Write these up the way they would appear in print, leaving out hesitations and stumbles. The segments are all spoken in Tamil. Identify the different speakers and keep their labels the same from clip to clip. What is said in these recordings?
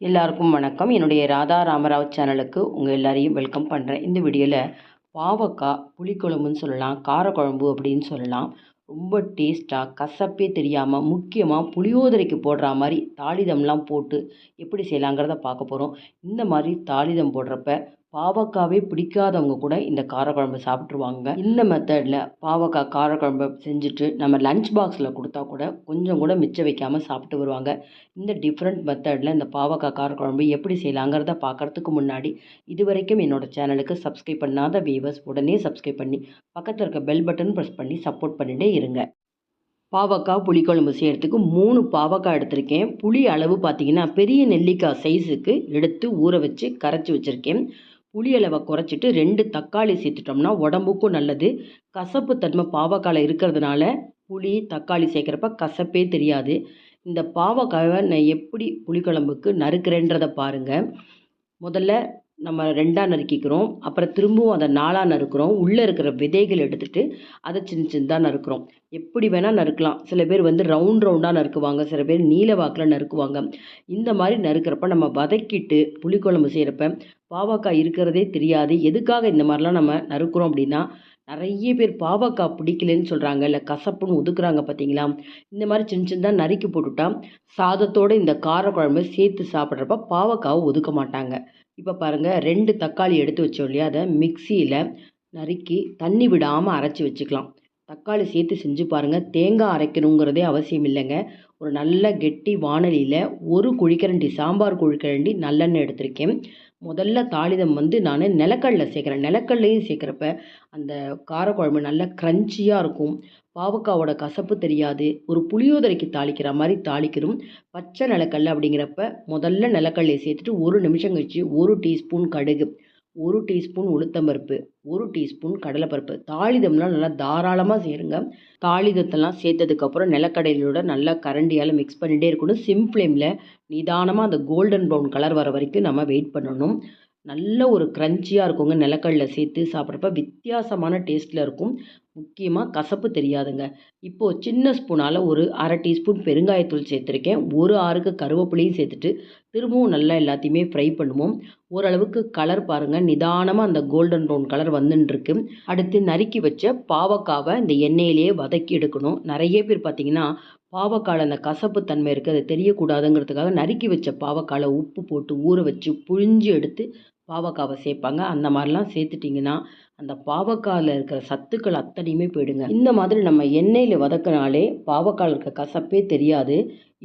Speaker 1: எல்லாருக்கும் வணக்கம். என்னுடைய ராதா ராமராவ் சேனலுக்கு உங்கள் எல்லாரையும் வெல்கம் பண்ணுறேன். இந்த வீடியோவில் பாவக்காய் புளிக்குழம்புன்னு சொல்லலாம், காரக்குழம்பு அப்படின்னு சொல்லலாம். ரொம்ப டேஸ்ட்டாக கசப்பே தெரியாமல், முக்கியமாக புளியோதரைக்கு போடுற மாதிரி தாளிதம்லாம் போட்டு எப்படி செய்யலாங்கிறத பார்க்க போகிறோம். இந்த மாதிரி தாளிதம் போடுறப்ப பாவக்காவே பிடிக்காதவங்க கூட இந்த காரக்குழம்பு சாப்பிட்ருவாங்க. இந்த மெத்தடில் பாவக்காய் காரக்குழம்பு செஞ்சுட்டு நம்ம லஞ்ச் பாக்ஸில் கொடுத்தா கூட கொஞ்சம் கூட மிச்சம் வைக்காமல் சாப்பிட்டு வருவாங்க. இந்த டிஃப்ரெண்ட் மெத்தடில் இந்த பாவக்காய் காரக்குழம்பு எப்படி செய்யலாங்கிறத பார்க்குறதுக்கு முன்னாடி இது வரைக்கும் என்னோடய சேனலுக்கு சப்ஸ்கிரைப் பண்ணாத வியூவர்ஸ் உடனே சப்ஸ்கிரைப் பண்ணி பக்கத்தில் இருக்க பெல் பட்டன் ப்ரெஸ் பண்ணி சப்போர்ட் பண்ணிகிட்டே இருங்க. பாவக்காய் புளிக்குழம்பு செய்கிறதுக்கு 3 பாவக்காய் எடுத்திருக்கேன். புளி அளவு பார்த்திங்கன்னா பெரிய நெல்லிக்காய் சைஸுக்கு எடுத்து ஊற வச்சு கரைச்சி வச்சுருக்கேன். புளி அளவை குறைச்சிட்டு 2 தக்காளி சேர்த்துட்டோம்னா உடம்புக்கும் நல்லது. கசப்பு தன்மை பாவக்காயில் இருக்கிறதுனால புளி தக்காளி சேர்க்குறப்ப கசப்பே தெரியாது. இந்த பாவக்காயை நான் எப்படி புளிக்குழம்புக்கு நறுக்கிறேன்றதை பாருங்கள். முதல்ல நம்ம 2ஆக நறுக்கிக்கிறோம். அப்புறம் திரும்பவும் அதை 4ஆக நறுக்கிறோம். உள்ளே இருக்கிற விதைகள் எடுத்துகிட்டு அதை சின்ன சின்னதாக நறுக்கிறோம். எப்படி வேணால் நறுக்கலாம். சில பேர் ரவுண்டாக நறுக்குவாங்க, சில பேர் நீல வாக்கில் நறுக்குவாங்க. இந்த மாதிரி நறுக்கிறப்ப நம்ம வதக்கிட்டு புளிக்குழம்பு செய்கிறப்ப பாவக்காய் இருக்கிறதே தெரியாது. எதுக்காக இந்த மாதிரிலாம் நம்ம நறுக்கிறோம் அப்படின்னா, நிறைய பேர் பாவக்காய் பிடிக்கலன்னு சொல்கிறாங்க, இல்லை கசப்புன்னு ஒதுக்குறாங்க பார்த்தீங்களா. இந்த மாதிரி சின்ன சின்னதாக நறுக்கி போட்டுட்டா சாதத்தோடு இந்த காரக்குழம்பு சேர்த்து சாப்பிட்றப்ப பாவக்காவை ஒதுக்க மாட்டாங்க. இப்போ பாருங்கள், 2 தக்காளி எடுத்து வச்சோம் இல்லையா, அதை மிக்சியில் நறுக்கி தண்ணி விடாமல் அரைச்சி வச்சுக்கலாம். தக்காளி சேர்த்து செஞ்சு பாருங்கள். தேங்காய் அரைக்கணுங்கிறதே அவசியம் இல்லைங்க. ஒரு நல்ல கெட்டி வாணலியில் 1 குழிக்கரண்டி சாம்பார் குழிக்கரண்டி நல்லெண்ணெய் எடுத்திருக்கேன். முதல்ல தாளிதம் நான் நிலக்கடலை சேர்க்குறேன். நிலக்கடலையும் சேர்க்குறப்ப அந்த காரக்குழம்பு நல்லா க்ரன்ச்சியாக இருக்கும். பாவக்காவோட கசப்பு தெரியாது. ஒரு புளியோதரைக்கு தாளிக்கிற மாதிரி தாளிக்கிறோம். பச்சை நிலக்கடலை அப்படிங்கிறப்ப முதல்ல நிலக்கடலையை சேர்த்துட்டு 1 நிமிஷம் கழிச்சு 1 டீஸ்பூன் கடுகு, 1 டீஸ்பூன் உளுத்தம்பருப்பு, 1 டீஸ்பூன் கடலைப்பருப்பு. தாளிதம்லாம் நல்லா தாராளமாக சேருங்க. தாளிதத்தெல்லாம் சேர்த்ததுக்கப்புறம் நிலக்கடலையோட நல்லா கரண்டியால் மிக்ஸ் பண்ணிகிட்டே இருக்கணும். சிம் ஃப்ளேமில் நிதானமாக அந்த கோல்டன் ப்ரௌன் கலர் வர வரைக்கும் நம்ம வெயிட் பண்ணணும். நல்ல ஒரு க்ரன்ச்சியாக இருக்குங்க. நிலக்கடலை சேர்த்து சாப்பிட்றப்ப வித்தியாசமான டேஸ்ட்டில் இருக்கும். முக்கியமாக கசப்பு தெரியாதுங்க. இப்போது சின்ன ஸ்பூனால் ஒரு 1/2 டீஸ்பூன் பெருங்காயத்தூள் சேர்த்துருக்கேன். ஒரு ஆறுக்கு கருவேப்பிலையும் சேர்த்துட்டு திரும்பவும் நல்லா எல்லாத்தையுமே ஃப்ரை பண்ணுவோம். ஓரளவுக்கு கலர் பாருங்கள், நிதானமாக அந்த கோல்டன் ப்ரௌன் கலர் வந்துட்டுருக்கு. அடுத்து நறுக்கி வச்ச பாவக்காவை இந்த எண்ணெயிலேயே வதக்கி எடுக்கணும். நிறைய பேர் பார்த்திங்கன்னா பாவக்காயில் அந்த கசப்பு தன்மை இருக்குது, அது தெரியக்கூடாதுங்கிறதுக்காக நறுக்கி வச்ச பாவக்காயில் உப்பு போட்டு ஊற வச்சு புழிஞ்சு எடுத்து பாவக்காவை சேர்ப்பாங்க. அந்த மாதிரிலாம் சேர்த்துட்டிங்கன்னா அந்த பாவக்காயில் இருக்கிற சத்துக்கள் அத்தனையுமே போயிடுங்க. இந்த மாதிரி நம்ம எண்ணெயில் வதக்கினாலே பாவக்காயில் இருக்க கசப்பே தெரியாது.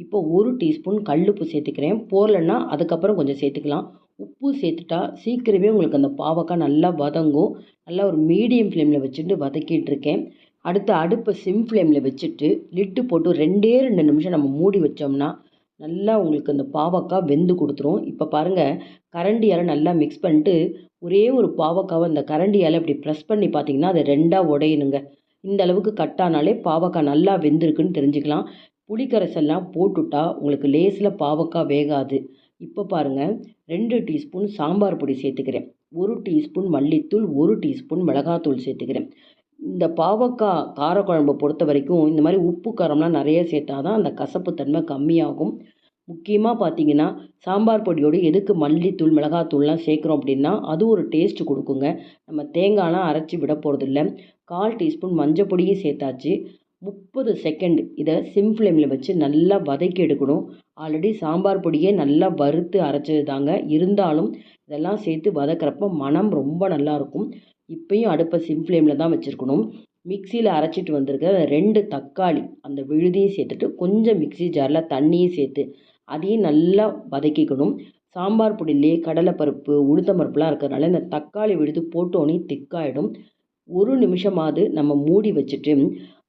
Speaker 1: இப்போ 1 டீஸ்பூன் கல்லுப்பு சேர்த்துக்கிறேன். போடலன்னா அதுக்கப்புறம் கொஞ்சம் சேர்த்துக்கலாம். உப்பு சேர்த்துட்டா சீக்கிரமே உங்களுக்கு அந்த பாவக்காய் நல்லா வதங்கும். நல்லா ஒரு மீடியம் ஃப்ளேமில் வச்சுட்டு வதக்கிட்டு இருக்கேன். அடுத்து அடுப்பை சிம் ஃப்ளேமில் வச்சுட்டு லிட்டு போட்டு 2 நிமிஷம் நம்ம மூடி வச்சோம்னா நல்லா உங்களுக்கு அந்த பாவக்காய் வெந்து கொடுத்துரும். இப்போ பாருங்கள், கரண்டியால் நல்லா மிக்ஸ் பண்ணிட்டு ஒரே ஒரு பாவக்காவை அந்த கரண்டியால் இப்படி ப்ரெஸ் பண்ணி பார்த்தீங்கன்னா அது 2ஆக உடையணுங்க. இந்த அளவுக்கு கட்டானாலே பாவக்காய் நல்லா வெந்திருக்குன்னு தெரிஞ்சுக்கலாம். புளிக்கரைசல்லாம் போட்டுட்டா உங்களுக்கு லேஸில் பாவக்காய் வேகாது. இப்போ பாருங்கள், 2 டீஸ்பூன் சாம்பார் பொடி சேர்த்துக்கிறேன். 1 டீஸ்பூன் மல்லித்தூள், 1 டீஸ்பூன் மிளகாத்தூள் சேர்த்துக்கிறேன். இந்த பாவக்காய் காரக்குழம்பு பொறுத்த வரைக்கும் இந்த மாதிரி உப்பு காரம்லாம் நிறைய சேர்த்தா தான் அந்த கசப்பு தன்மை கம்மியாகும். முக்கியமாக பார்த்தீங்கன்னா சாம்பார் பொடியோடு எதுக்கு மல்லித்தூள் மிளகாத்தூள்லாம் சேர்க்குறோம் அப்படின்னா அது ஒரு டேஸ்ட்டு கொடுக்குங்க. நம்ம தேங்காய்லாம் அரைச்சி விட போகிறதில்ல. 1/4 டீஸ்பூன் மஞ்சள் பொடியும் சேர்த்தாச்சு. 30 செகண்ட் இதை சிம் ஃப்ளேமில் வச்சு நல்லா வதக்கி எடுக்கணும். ஆல்ரெடி சாம்பார் பொடியே நல்லா வறுத்து அரைச்சது தாங்க, இருந்தாலும் இதெல்லாம் சேர்த்து வதக்கிறப்ப மனம் ரொம்ப நல்லாயிருக்கும். இப்போயும் அடுப்பை சிம் ஃப்ளேமில் தான் வச்சுருக்கணும். மிக்சியில் அரைச்சிட்டு வந்திருக்க 2 தக்காளி அந்த விழுதியும் சேர்த்துட்டு கொஞ்சம் மிக்சி ஜாரில் தண்ணியும் சேர்த்து அதையும் நல்லா வதக்கிக்கணும். சாம்பார் பொடியிலே கடலைப்பருப்பு உளுத்தம்பருப்புலாம் இருக்கிறதுனால இந்த தக்காளி விழுது போட்டோன்னே திக்காயிடும். 1 நிமிஷமாவது நம்ம மூடி வச்சுட்டு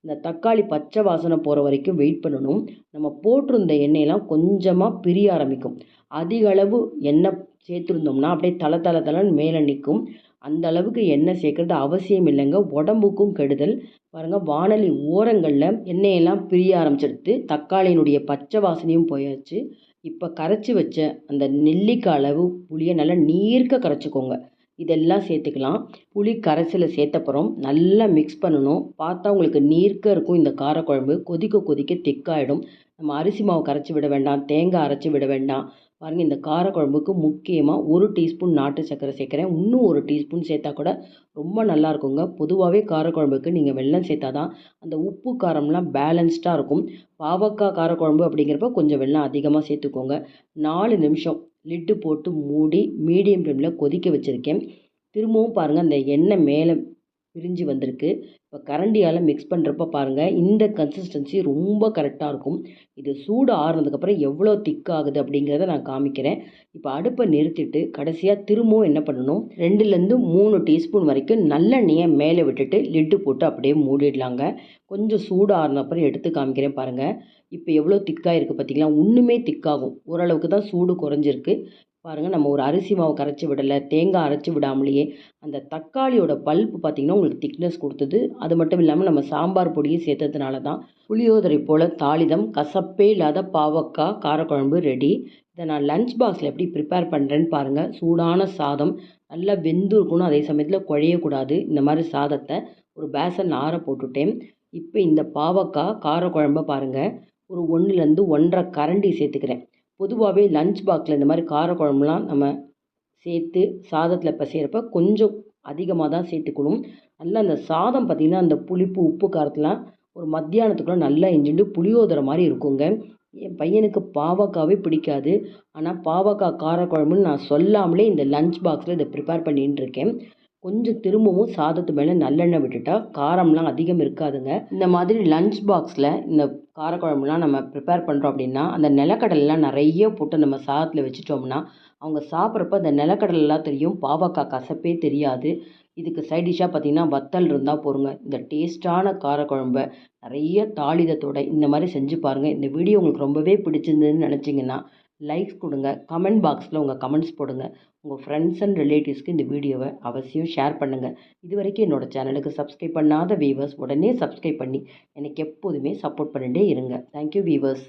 Speaker 1: இந்த தக்காளி பச்சை வாசனை போகிற வரைக்கும் வெயிட் பண்ணணும். நம்ம போட்டிருந்த எண்ணெயெல்லாம் கொஞ்சமாக பிரிய ஆரம்பிக்கும். அதிக அளவு எண்ணெய் சேர்த்துருந்தோம்னா அப்படியே தலை மேலே நிற்கும். அந்த அளவுக்கு எண்ணெய் சேர்க்குறது அவசியம் இல்லைங்க, உடம்புக்கும் கெடுதல். பாருங்கள், வாணலி ஓரங்களில் எண்ணெயெல்லாம் பிரிய ஆரம்பிச்சிடுது. தக்காளியினுடைய பச்சை வாசனையும் போயாச்சு. இப்போ கரைச்சி வச்ச அந்த நெல்லிக்காய் அளவு புளியை நல்லா நீர்க்க கரைச்சிக்கோங்க. இதெல்லாம் சேர்த்துக்கலாம். புளி கரைசலை சேர்த்தப்புறம் நல்லா மிக்ஸ் பண்ணணும். பார்த்தா உங்களுக்கு நீர்க்க இருக்கும் இந்த காரக்குழம்பு. கொதிக்க கொதிக்க திக்காயிடும். நம்ம அரிசி மாவு கரைச்சி விட வேண்டாம், தேங்காய் அரைச்சி விட வேண்டாம். பாருங்கள், இந்த காரக்குழம்புக்கு முக்கியமாக 1 டீஸ்பூன் நாட்டு சர்க்கரை சேர்க்குறேன். இன்னும் 1 டீஸ்பூன் சேர்த்தா கூட ரொம்ப நல்லா இருக்குங்க. பொதுவாகவே காரக்குழம்புக்கு நீங்கள் வெல்லம் சேர்த்தா தான் அந்த உப்பு காரம்லாம் பேலன்ஸ்டாக இருக்கும். பாவக்காய் காரக்குழம்பு அப்படிங்கிறப்ப கொஞ்சம் வெல்லம் அதிகமாக சேர்த்துக்கோங்க. 4 நிமிஷம் லிட்டு போட்டு மூடி மீடியம் ஃப்ளேமில் கொதிக்க வச்சுருக்கேன். திரும்பவும் பாருங்கள், அந்த எண்ணெய் மேலே பிரிஞ்சு வந்திருக்கு. இப்போ கரண்டியால் மிக்ஸ் பண்ணுறப்ப பாருங்கள், இந்த கன்சிஸ்டன்சி ரொம்ப கரெக்டாக இருக்கும். இது சூடு ஆறுனதுக்கப்புறம் எவ்வளோ திக் ஆகுது அப்படிங்கிறத நான் காமிக்கிறேன். இப்போ அடுப்பை நிறுத்திட்டு கடைசியாக திரும்பவும் என்ன பண்ணணும், 2லேருந்து 3 டீஸ்பூன் வரைக்கும் நல்லெண்ணெயை மேலே விட்டுட்டு லிட்டு போட்டு அப்படியே மூடிடலாங்க. கொஞ்சம் சூடு ஆறுன அப்புறம் எடுத்து காமிக்கிறேன் பாருங்கள். இப்போ எவ்வளோ திக்காக இருக்குது பார்த்தீங்களா? இன்னுமே திக்காகும். ஓரளவுக்கு தான் சூடு குறைஞ்சிருக்கு. பாருங்கள், நம்ம ஒரு அரிசி மாவு கரைச்சி விடலை, தேங்காய் அரைச்சி விடாமலேயே அந்த தக்காளியோட பல்ப்பு பார்த்திங்கன்னா உங்களுக்கு திக்னஸ் கொடுத்தது. அது மட்டும் இல்லாமல் நம்ம சாம்பார் பொடியும் சேர்த்ததுனால தான் புளியோதரை போல் தாளிதம் கசப்பே இல்லாத பாவக்காய் காரக்குழம்பு ரெடி. இதை நான் லஞ்ச் பாக்ஸில் எப்படி ப்ரிப்பேர் பண்ணுறேன்னு பாருங்கள். சூடான சாதம் நல்லா வெந்து இருக்கணும், அதே சமயத்தில் குழையக்கூடாது. இந்த மாதிரி சாதத்தை ஒரு பேசன் ஆற போட்டுட்டேன். இப்போ இந்த பாவக்காய் காரக்குழம்பை பாருங்கள், ஒரு 1லேருந்து 1½ கரண்டி சேர்த்துக்கிறேன். பொதுவாகவே லஞ்ச் பாக்ஸில் இந்த மாதிரி காரக்குழம்புலாம் நம்ம சேர்த்து சாதத்தில் பிசைகிறப்ப கொஞ்சம் அதிகமாக தான் சேர்த்துக்கணும். நல்லா அந்த சாதம் பார்த்திங்கன்னா அந்த புளிப்பு உப்பு காரத்தெலாம் ஒரு மத்தியானத்துக்குள்ளே நல்லா இஞ்சிண்டு புளியோதரை மாதிரி இருக்குங்க. என் பையனுக்கு பாவக்காவே பிடிக்காது. ஆனால் பாவக்காய் காரக்குழம்புன்னு நான் சொல்லாமலே இந்த லஞ்ச் பாக்ஸில் இதை ப்ரிப்பேர் பண்ணிட்டு இருக்கேன். கொஞ்சம் திரும்பவும் சாதத்து மேலே நல்லெண்ணெய் விட்டுட்டா காரம்லாம் அதிகம் இருக்காதுங்க. இந்த மாதிரி லஞ்ச் பாக்ஸில் இந்த காரக்குழம்புலாம் நம்ம ப்ரிப்பேர் பண்ணுறோம் அப்படின்னா, அந்த நிலக்கடலைலாம் நிறைய போட்டு நம்ம சாதத்தில் வச்சுட்டோம்னா, அவங்க சாப்பிட்றப்ப அந்த நிலக்கடலைலாம் தெரியும், பாவக்காய் கசப்பே தெரியாது. இதுக்கு சைட் டிஷ்ஷாக பார்த்திங்கன்னா வத்தல் இருந்தால் போதுங்க. இந்த டேஸ்ட்டான காரக்குழம்ப நிறைய தாளிதத்தோட இந்த மாதிரி செஞ்சு பாருங்கள். இந்த வீடியோ உங்களுக்கு ரொம்பவே பிடிச்சிருந்ததுன்னு நினச்சிங்கன்னா லைக்ஸ் கொடுங்க. கமெண்ட் பாக்ஸில் உங்கள் கமெண்ட்ஸ் போடுங்க. உங்கள் ஃப்ரெண்ட்ஸ் அண்ட் ரிலேட்டிவ்ஸ்க்கு இந்த வீடியோவை அவசியம் ஷேர் பண்ணுங்கள். இது வரைக்கும் என்னோடய சேனலுக்கு சப்ஸ்கிரைப் பண்ணாத வீவர்ஸ் உடனே சப்ஸ்கிரைப் பண்ணி எனக்கு எப்போதுமே சப்போர்ட் பண்ணிகிட்டே இருங்க. Thank you viewers.